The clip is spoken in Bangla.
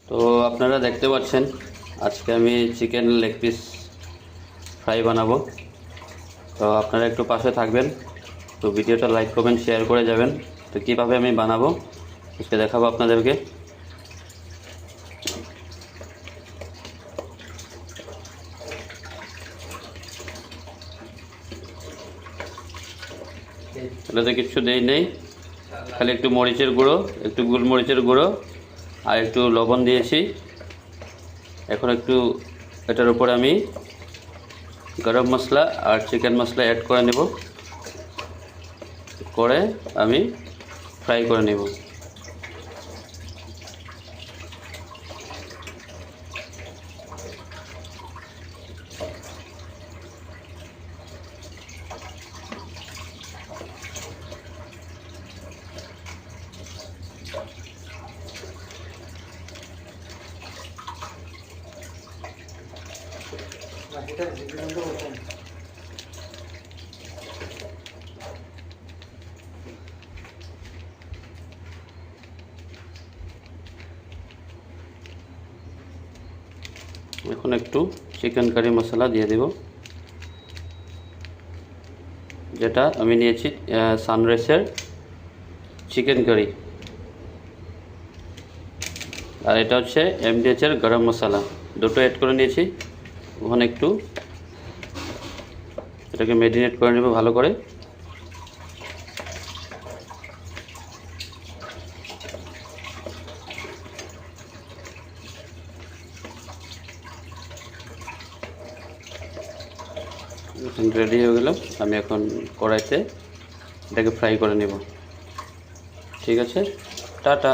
তো আপনারা দেখতে পাচ্ছেন আজকে আমি চিকেন লেগ পিস ফ্রাই বানাবো। তো আপনারা একটু পাশে থাকবেন, তো ভিডিওটা লাইক কমেন্ট শেয়ার করে যাবেন। তো কীভাবে আমি বানাবো আজকে দেখাবো আপনাদেরকে। এটাতে কিছু দেই নেই, খালি একটু মরিচের গুঁড়ো, একটু গোলমরিচের গুঁড়ো আর একটু লবণ দিয়েছি। এখন একটু এটার উপরে আমি গরম মশলা আর চিকেন মশলা অ্যাড করে নেব, করে আমি ফ্রাই করে নেব। এখন একটু চিকেন কারি মশলা দিয়ে দেব, যেটা আমি নিয়েছি সানরাইজের চিকেন কারি, আর এটা হচ্ছে এমডিএচের গরম মশলা, দুটো অ্যাড করে নিয়েছি। ওখানে একটু এটাকে ম্যারিনেট করে নেব ভালো করে। এখন রেডি হয়ে গেল, আমি এখন কড়াইতে এটাকে ফ্রাই করে নেব। ঠিক আছে, টাটা।